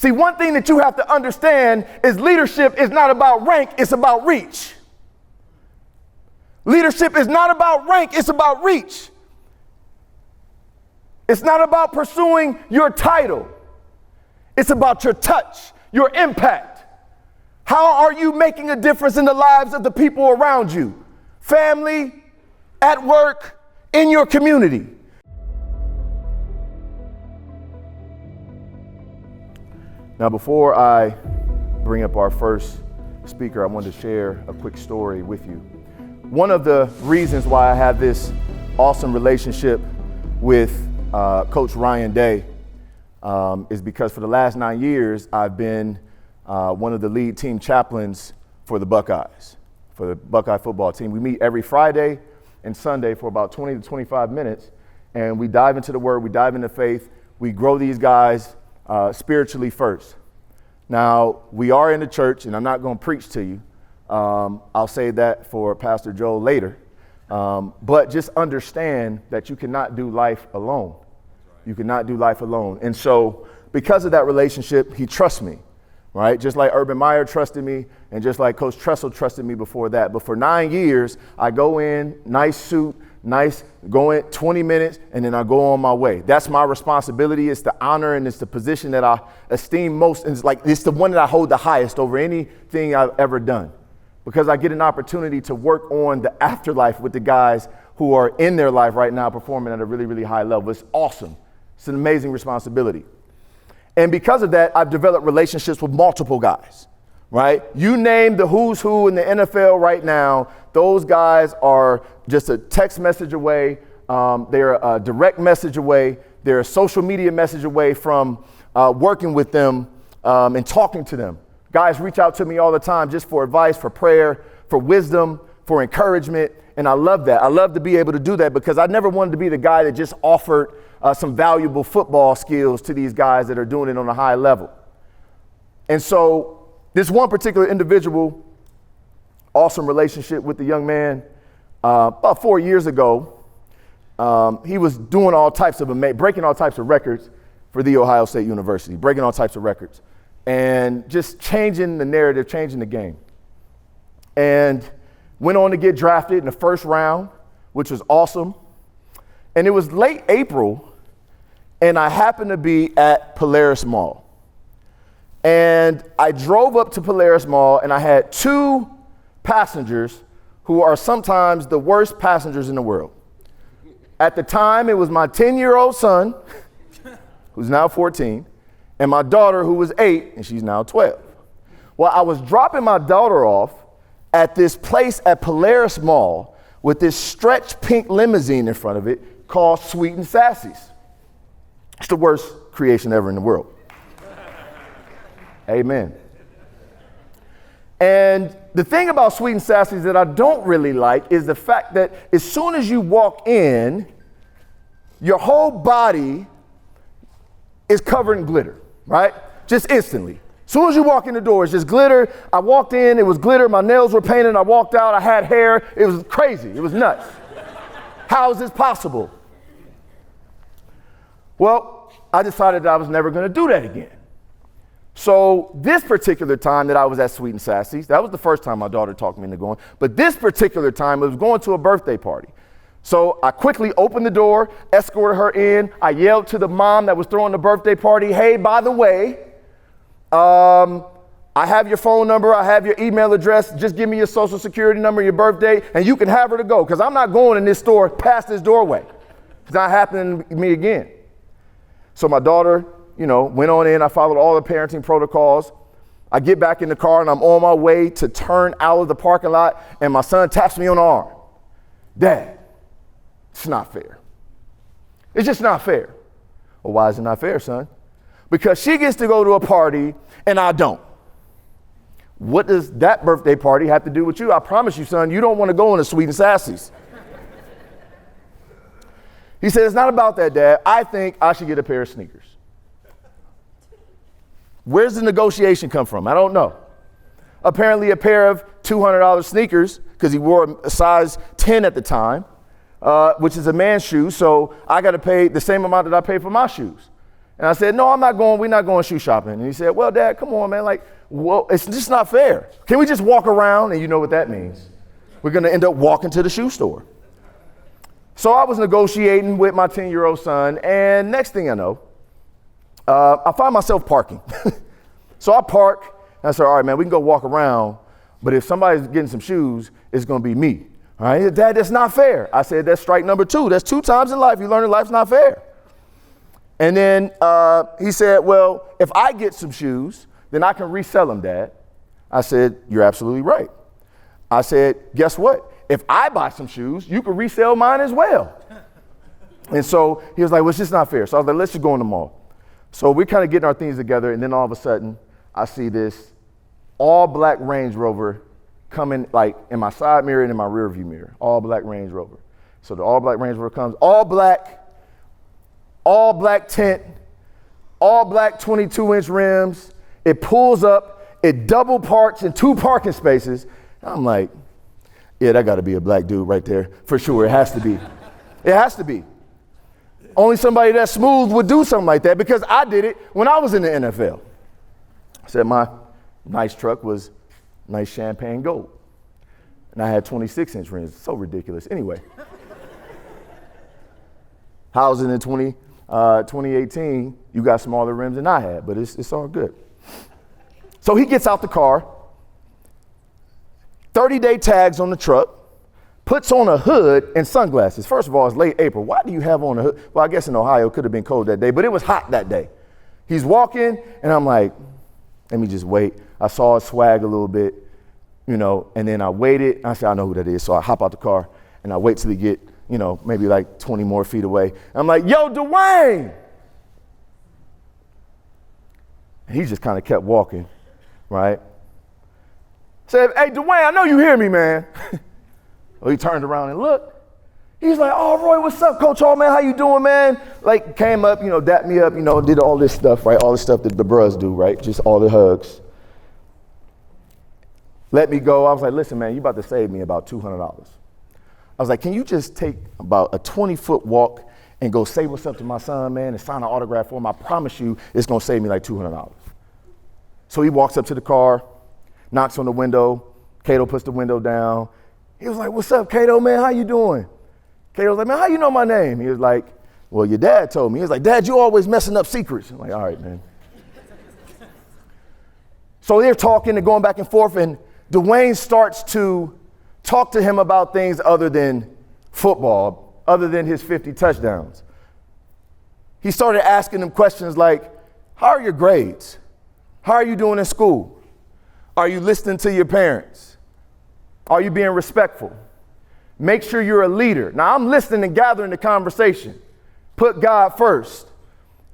See, one thing that you have to understand is leadership is not about rank, it's about reach. Leadership is not about rank, it's about reach. It's not about pursuing your title. It's about your touch, your impact. How are you making a difference in the lives of the people around you? Family, at work, in your community. Now, before I bring up our first speaker, I wanted to share a quick story with you. One of the reasons why I have this awesome relationship with Coach Ryan Day is because for the last 9 years, I've been one of the lead team chaplains for the Buckeyes, for the Buckeye football team. We meet every Friday and Sunday for about 20 to 25 minutes, and we dive into the Word, we dive into faith, we grow these guys spiritually first. Now, we are in the church, and I'm not going to preach to you. I'll say that for Pastor Joel later. But just understand that you cannot do life alone. You cannot do life alone. And so because of that relationship, he trusts me, right? Just like Urban Meyer trusted me, and just like Coach Tressel trusted me before that. But for 9 years, I go in, nice suit, go in 20 minutes, and then I go on my way. That's my responsibility. It's the honor and it's the position that I esteem most. And it's the one that I hold the highest over anything I've ever done, because I get an opportunity to work on the afterlife with the guys who are in their life right now performing at a really, really high level. It's awesome. It's an amazing responsibility. And because of that, I've developed relationships with multiple guys, right? You name the who's who in the NFL right now, those guys are just a text message away. They're a direct message away. They're a social media message away from working with them and talking to them. Guys reach out to me all the time just for advice, for prayer, for wisdom, for encouragement. And I love that. I love to be able to do that because I never wanted to be the guy that just offered some valuable football skills to these guys that are doing it on a high level. And so this one particular individual, awesome relationship with the young man, about 4 years ago, he was doing all types of breaking all types of records for The Ohio State University, breaking all types of records, and just changing the narrative, changing the game. And went on to get drafted in the first round, which was awesome. And it was late April, and I happened to be at Polaris Mall. And I drove up to Polaris Mall, and I had two passengers who are sometimes the worst passengers in the world. At the time, it was my 10-year-old son, who's now 14, and my daughter, who was 8, and she's now 12. Well, I was dropping my daughter off at this place at Polaris Mall with this stretch pink limousine in front of it called Sweet and Sassy's. It's the worst creation ever in the world. Amen. And the thing about Sweet and Sassy's that I don't really like is the fact that as soon as you walk in, your whole body is covered in glitter, right? Just instantly. As soon as you walk in the door, it's just glitter. I walked in, it was glitter. My nails were painted. I walked out, I had hair. It was crazy. It was nuts. How is this possible? Well, I decided that I was never going to do that again. So this particular time that I was at Sweet and Sassy's, that was the first time my daughter talked me into going, but this particular time it was going to a birthday party. So I quickly opened the door, escorted her in. I yelled to the mom that was throwing the birthday party, hey, by the way, I have your phone number, I have your email address, just give me your social security number, your birthday, and you can have her to go, because I'm not going in this store past this doorway. It's not happening to me again. So my daughter, went on in, I followed all the parenting protocols. I get back in the car and I'm on my way to turn out of the parking lot, and my son taps me on the arm. Dad, it's not fair. It's just not fair. Well, why is it not fair, son? Because she gets to go to a party and I don't. What does that birthday party have to do with you? I promise you, son, you don't want to go on a Sweet and Sassy's. He said, it's not about that, Dad. I think I should get a pair of sneakers. Where's the negotiation come from? I don't know. Apparently a pair of $200 sneakers, because he wore a size 10 at the time, which is a man's shoe, so I got to pay the same amount that I pay for my shoes. And I said, no, we're not going shoe shopping. And he said, well, Dad, come on, man. Like, well, it's just not fair. Can we just walk around? And you know what that means. We're going to end up walking to the shoe store. So I was negotiating with my 10-year-old son. And next thing I know, I find myself parking. So I park. And I said, all right, man, we can go walk around. But if somebody's getting some shoes, it's going to be me. All right, Dad, that's not fair. I said, that's strike number 2. That's 2 times in life you learn that life's not fair. And then he said, well, if I get some shoes, then I can resell them, Dad. I said, you're absolutely right. I said, guess what? If I buy some shoes, you can resell mine as well. And so he was like, well, it's just not fair. So I was like, let's just go in the mall. So we're kind of getting our things together. And then all of a sudden, I see this all black Range Rover coming like in my side mirror and in my rear view mirror, all black Range Rover. So the all black Range Rover comes, all black tint, all black 22-inch rims. It pulls up, it double parks in 2 parking spaces. I'm like, yeah, that got to be a black dude right there for sure. It has to be. It has to be. Only somebody that smooth would do something like that because I did it when I was in the NFL. I said my nice truck was nice champagne gold. And I had 26-inch rims. So ridiculous. Anyway. Housing in 2018, you got smaller rims than I had, but it's all good. So he gets out the car, 30-day tags on the truck, puts on a hood and sunglasses. First of all, it's late April. Why do you have on a hood? Well, I guess in Ohio, it could have been cold that day, but it was hot that day. He's walking, and I'm like, let me just wait. I saw it swag a little bit, you know, and then I waited. I said, I know who that is. So I hop out the car, and I wait till he get, you know, maybe like 20 more feet away. I'm like, yo, Dwayne. And he just kind of kept walking, right? Said, hey, Dwayne, I know you hear me, man. Well, he turned around and looked. He's like, oh, Roy, what's up, Coach Hall, man? How you doing, man? Like, came up, you know, dapped me up, you know, did all this stuff, right? All the stuff that the bros do, right? Just all the hugs. Let me go. I was like, listen, man, you about to save me about $200. I was like, can you just take about a 20-foot walk and go say what's up to my son, man, and sign an autograph for him? I promise you it's going to save me like $200. So he walks up to the car, knocks on the window. Cato puts the window down. He was like, what's up, Cato, man? How you doing? Cato was like, man, how you know my name? He was like, well, your dad told me. He was like, Dad, you always messing up secrets. I'm like, all right, man. So they're talking and going back and forth, and Dwayne starts to talk to him about things other than football, other than his 50 touchdowns. He started asking him questions like, how are your grades? How are you doing in school? Are you listening to your parents? Are you being respectful? Make sure you're a leader. Now, I'm listening and gathering the conversation. Put God first.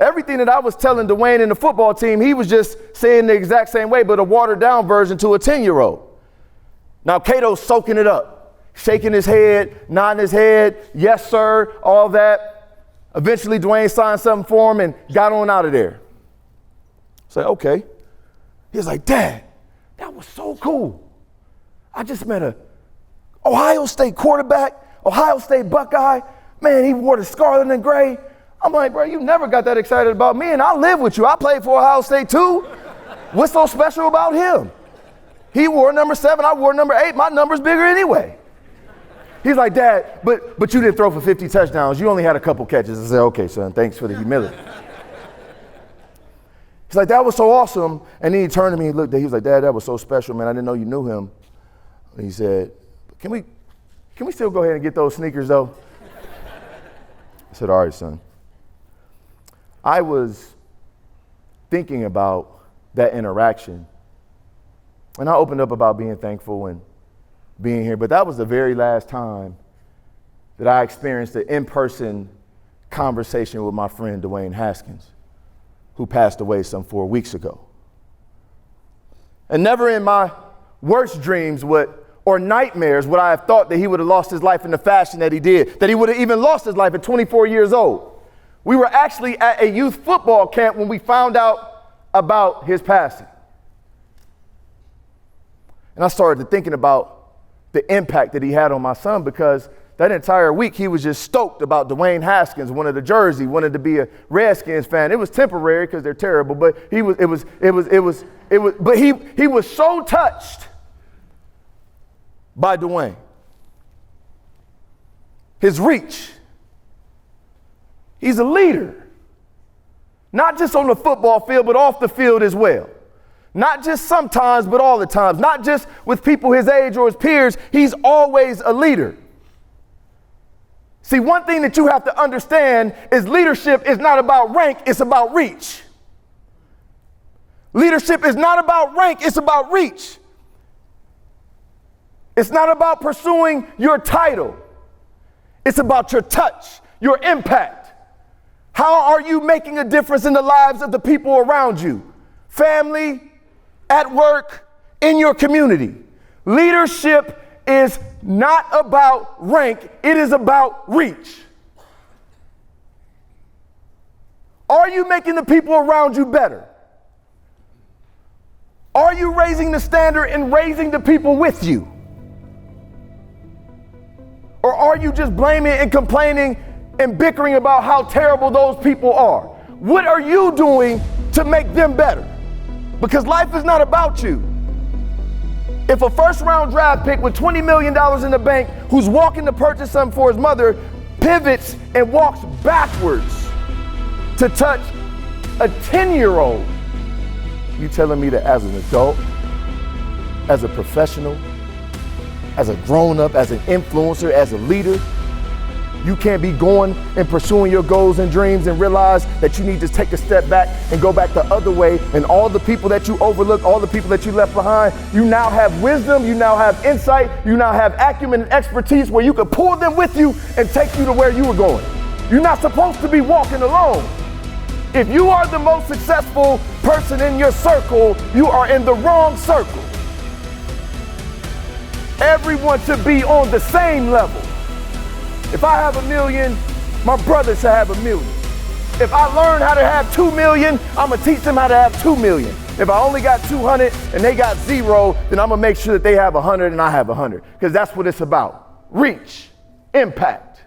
Everything that I was telling Dwayne and the football team, he was just saying the exact same way, but a watered down version to a 10-year-old. Now, Cato's soaking it up, shaking his head, nodding his head, yes, sir, all that. Eventually, Dwayne signed something for him and got on out of there. I said, okay. He was like, Dad, that was so cool. I just met a Ohio State quarterback, Ohio State Buckeye. Man, he wore the scarlet and gray. I'm like, bro, you never got that excited about me, and I live with you. I played for Ohio State too. What's so special about him? He wore number 7, I wore number 8. My number's bigger anyway. He's like, Dad, but you didn't throw for 50 touchdowns. You only had a couple catches. I said, okay, son, thanks for the humility. He's like, that was so awesome. And then he turned to me and looked at me. He was like, Dad, that was so special, man. I didn't know you knew him. And he said, can we still go ahead and get those sneakers, though? I said, all right, son. I was thinking about that interaction. And I opened up about being thankful and being here. But that was the very last time that I experienced an in-person conversation with my friend, Dwayne Haskins, who passed away some 4 weeks ago. And never in my worst dreams or nightmares would I have thought that he would have lost his life in the fashion that he did, that he would have even lost his life at 24 years old. We were actually at a youth football camp when we found out about his passing. And I started thinking about the impact that he had on my son, because that entire week, he was just stoked about Dwayne Haskins, wanted a jersey, wanted to be a Redskins fan. It was temporary because they're terrible, but he was so touched by Dwayne. His reach. He's a leader. Not just on the football field, but off the field as well. Not just sometimes, but all the times. Not just with people his age or his peers. He's always a leader. See, one thing that you have to understand is leadership is not about rank, it's about reach. Leadership is not about rank, it's about reach. It's not about pursuing your title. It's about your touch, your impact. How are you making a difference in the lives of the people around you? Family, at work, in your community. Leadership is not about rank, it is about reach. Are you making the people around you better? Are you raising the standard and raising the people with you? Or are you just blaming and complaining and bickering about how terrible those people are? What are you doing to make them better? Because life is not about you. If a first round draft pick with $20 million in the bank who's walking to purchase something for his mother pivots and walks backwards to touch a 10-year-old, you telling me that as an adult, as a professional, as a grown-up, as an influencer, as a leader, you can't be going and pursuing your goals and dreams and realize that you need to take a step back and go back the other way, and all the people that you overlooked, all the people that you left behind, you now have wisdom, you now have insight, you now have acumen and expertise where you can pull them with you and take you to where you were going. You're not supposed to be walking alone. If you are the most successful person in your circle, you are in the wrong circle. Everyone should be on the same level. If I have $1 million, my brother should have $1 million. If I learn how to have $2 million, I'm gonna teach them how to have $2 million. If I only got 200 and they got 0, then I'm gonna make sure that they have 100 and I have 100, because that's what it's about. Reach, impact.